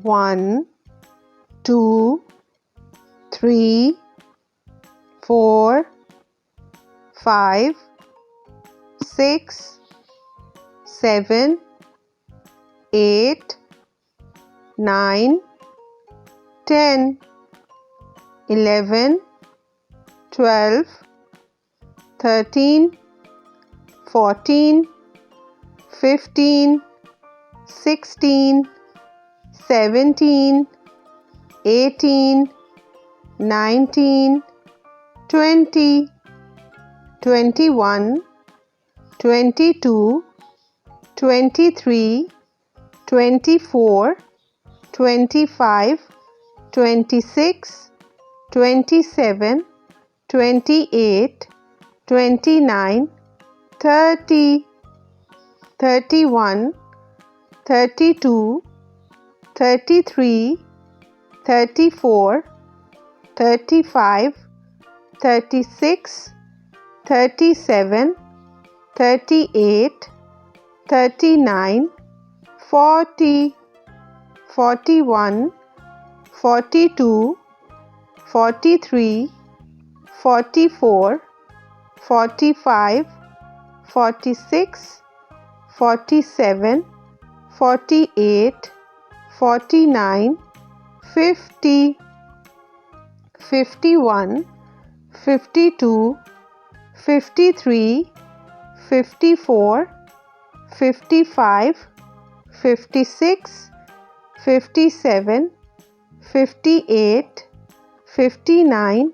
1, 2, 3, 4, 5, 6, 7, 8, 9, 10, 11, 12, 13, 14, 15, 16, 17, 18, 19, 20, 21, 22, 23, 24, 25, 26, 27, 28, 29, 30, 31, 32, 33, 34, 35, 36, 37, 38, 39, 40, 41, 42, 43, 44, 45, 46, 47, 48, 49, 50, 51, 52, 53, 54, 55, 56, 57, 58, 59,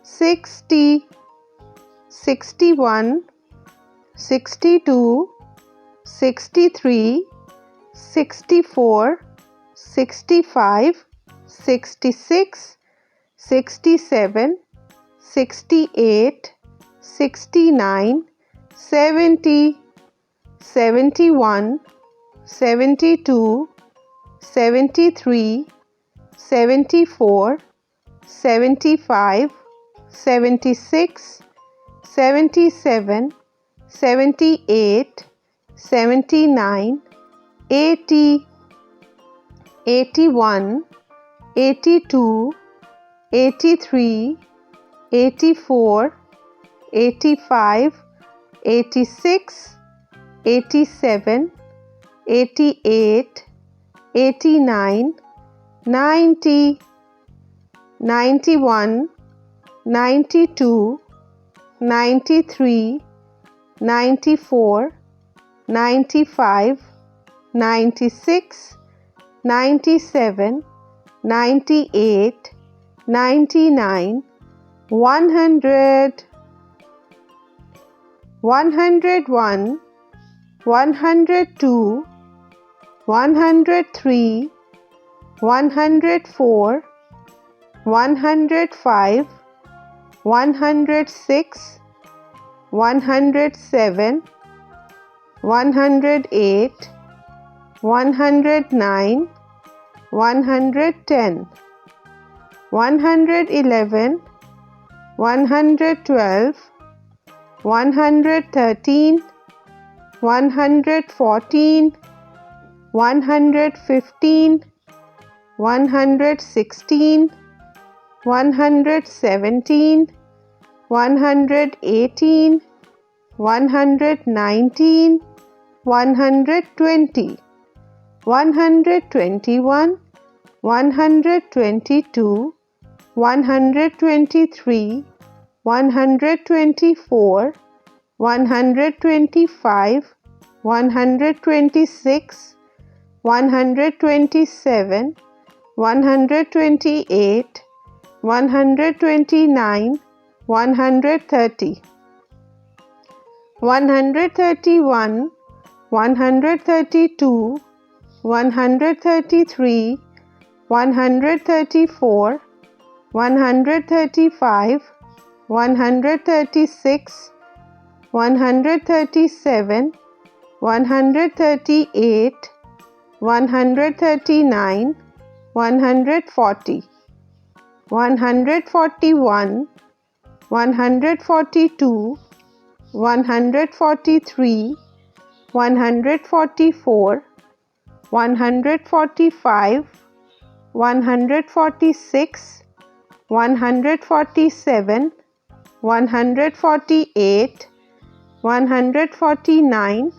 60, 61, 62, 63, 64, 65, 66, 67, 68, 69, 70, 71, 72, 73, 74, 75, 76, 77, 78, 79, 80, 81, 82, 83, 84, 85, 86, 87, 88, 89, 90, 91, 92, 93, 94, 95, 96, 97, 98, 99, 100, 101, 102, 103, 104, 105, 106, 107, 108, 109, 110, 111, 112, 113, 114, 115, 116, 117, 118, 119, 120, 121, 122, 123, 124, 125, 126, 127, 128, 129, 130, 131, 132, 133, 134, 135, 136, 137, 138, 139, 140, 141, 142, 143, 144, 145, 146, 147, 148, 149,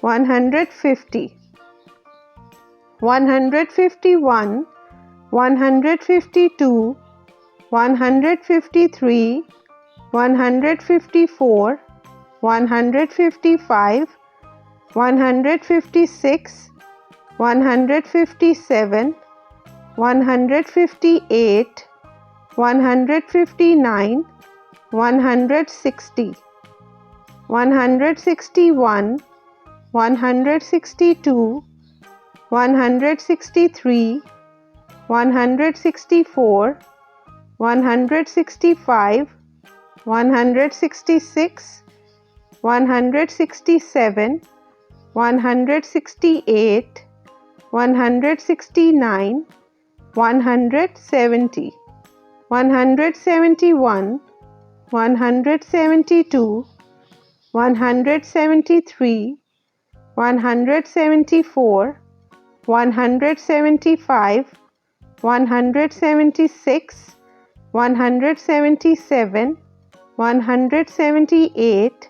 150, 151, 152, 153, 154, 155, 156, 157, 158, 159, 160, 161, 162, 163, 164, 165, 166, 167, 168, 169, 170, 171, 172, 173, 174, 175, 176, 177, 178,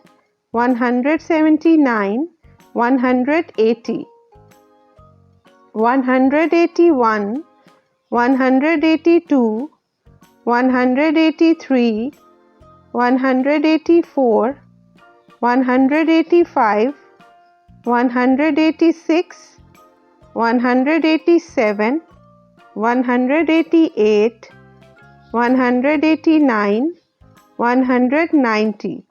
179, 180, 181, 182, 183, 184, 185, 186, 187, 188, 189, 190,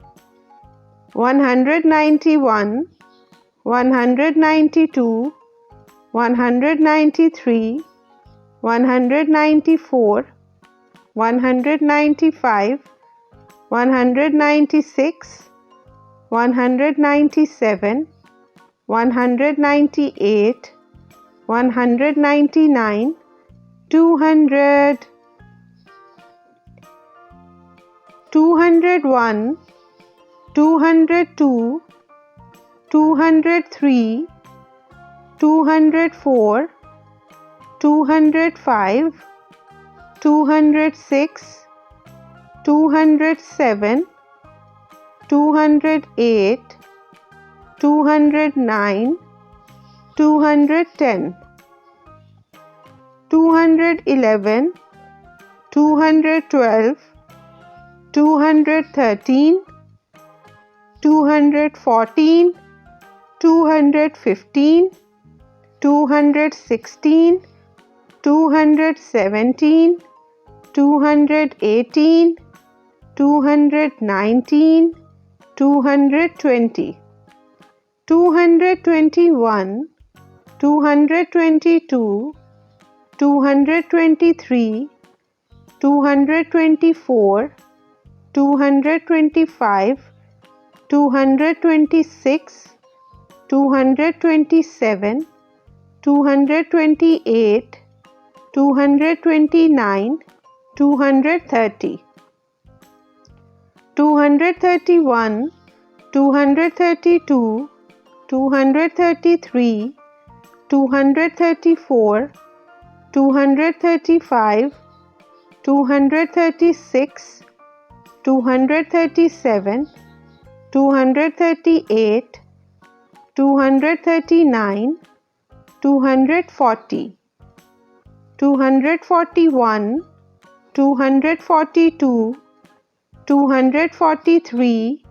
191, 192, 193, 194, 195, 196, 197, 198, 199, 200, 201, 202, 203, 204, 205, 206, 207, 208, 209, 210, 211, 212, 213, 214, 215, 216, 217, 218, 219, 220, 221, 222, 223, 224, 225, 226, 227, 228, 229, 230, 231, 232, 233, 234, 235, 236, 237, 238, 239, 240, 241, 242, 243,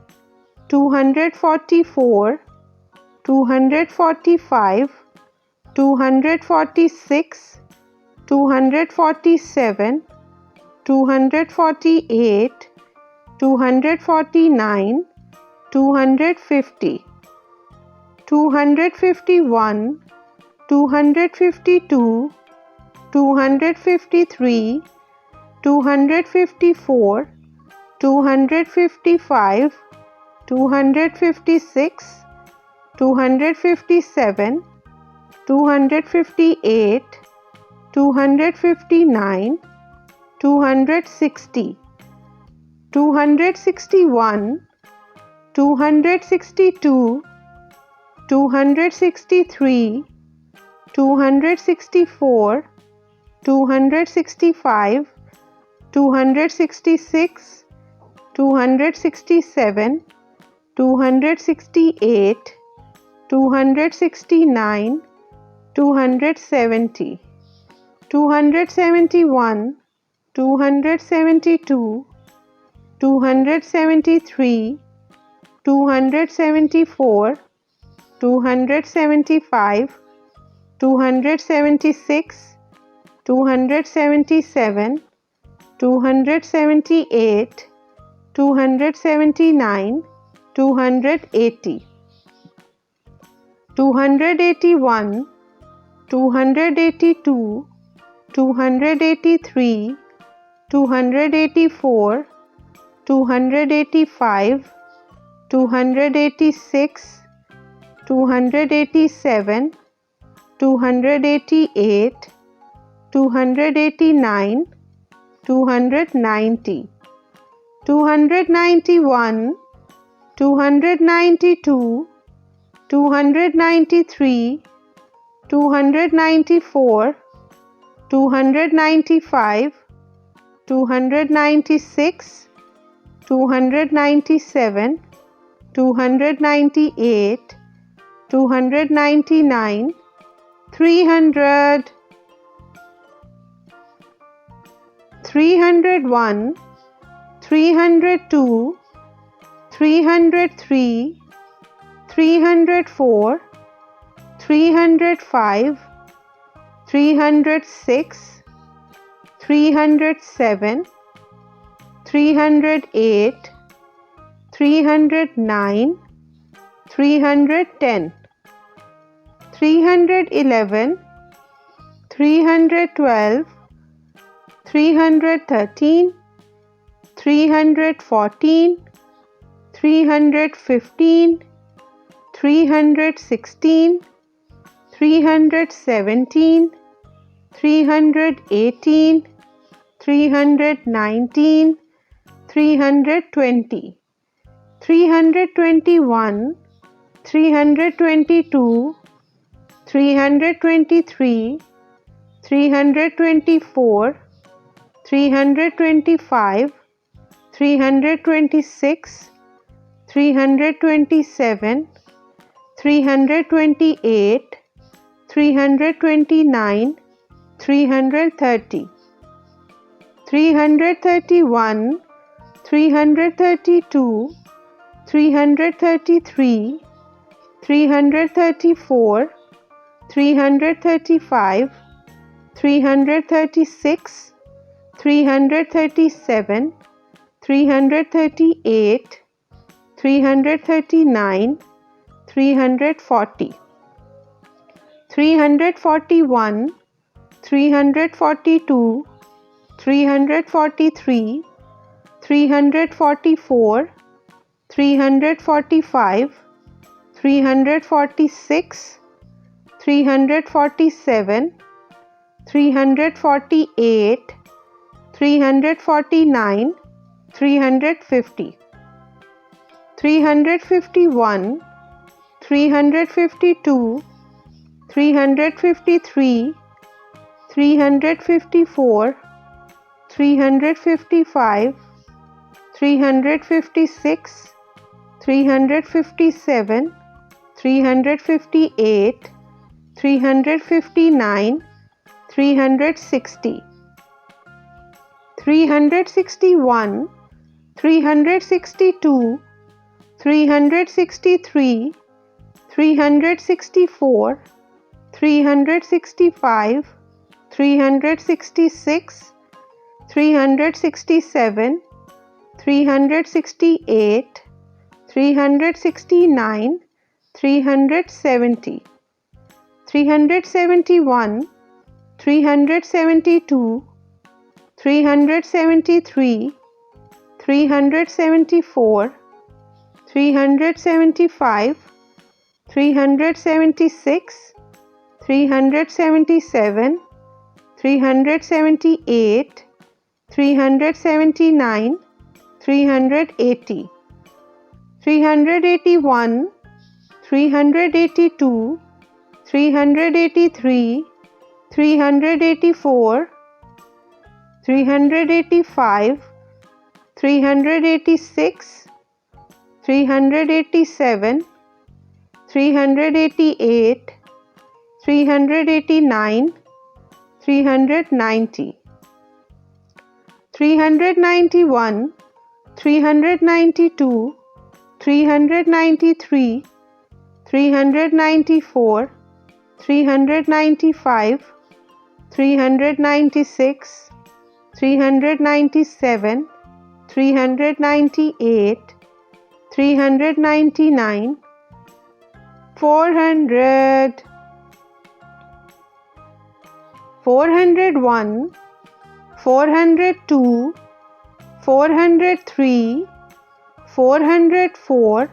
244, 245, 246, 247, 248, 249, 250, 251, 252, 253, 254, 255, 256, 257, 258, 259, 260, 261, 262, 263, 264, 265, 266, 267, 268, 269, 270, 271, 272, 273, 274, 275, 276, 277, 278, 279, 280, 281, 282, 283, 284, 285, 286, 287, 288, 289, 290, 291, 292, 293, 294, 295, 296, 297, 298, 299, 300, 301, 302, 303, 304, 305, 306, 307, 308, 309, 310, 311, 312, 313, 314, 315, 316, 317, 318, 319, 320, 321, 322, 323, 324, 325, 326, 327, 328, 329, 330, 331, 332, 333, 334, 335, 336, 337, 338, 339, 340, 341, 342, 343, 344, 345, 346, 347, 348, 349, 350, 351, 352, 353, 354, 355, 356, 357, 358, 359, 360, 361, 362, 363, 364, 365, 366, 367, 368, 369, 370, 371, 372, 373, 374, 375, 376, 377, 378, 379, 380, 381, 382, 383, 384, 385, 386, 387, 388, 389, 390, 391, 392, 393, 394, 395, 396, 397, 398, 399, 400, 401, 402, 403, 404,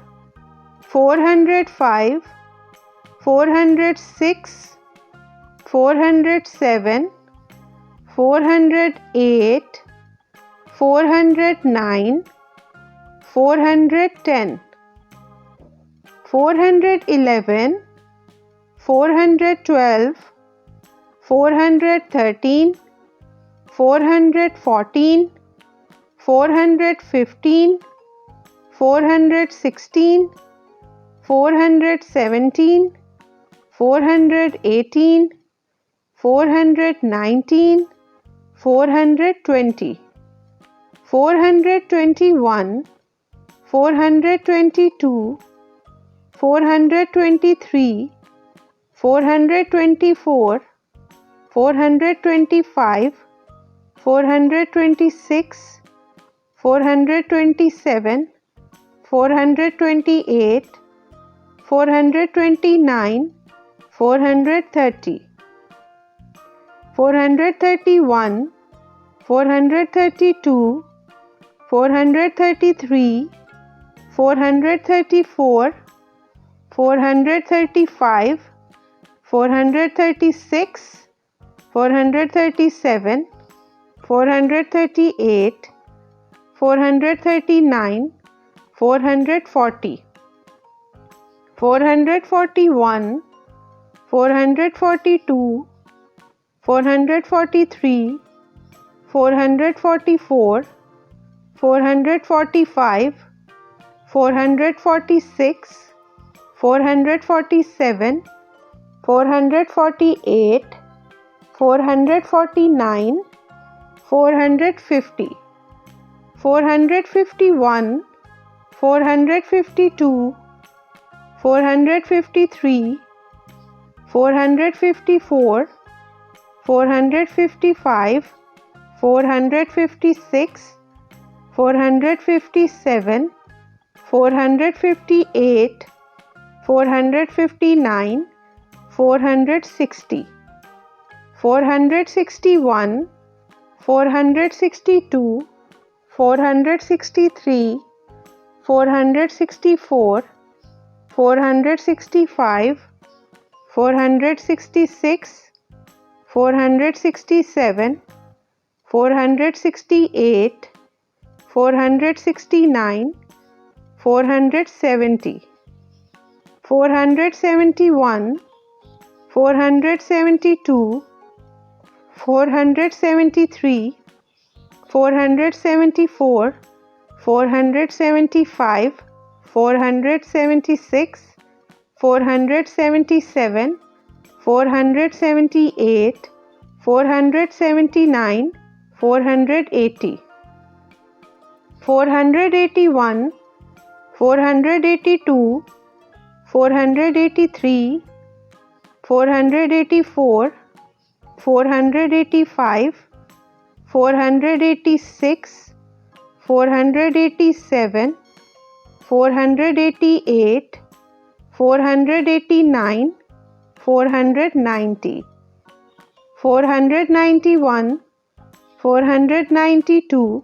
405, 406, 407, 408, 409, 410, 411, 412, 413, 414, 415, 416, 417, 418, 419, 420, 421, 422, 423, 424, 425, 426, 427, 428, 429, 430, 431, 432, 433, 434, 435, 436, 437, 438, 439, 440, 441, 442, 443, 444, 445, 446, 447, 448, 449, 450, 451, 452, 453, 454, 455, 456, 457, 458, 459, 460, 461, 462, 463, 464, 465, 466, 467, 468, 469, 470, 471, 472, 473, 474, 475, 476, 477, 478, 479, 480, 481, 482, 483, 484, 485, 486, 487, 488, 489, 490, 491, 492,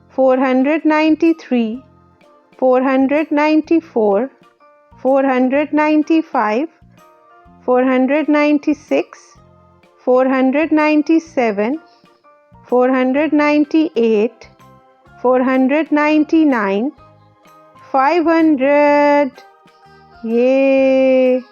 493, 494, 495, 496, 497, 498, 499, 500. Yay!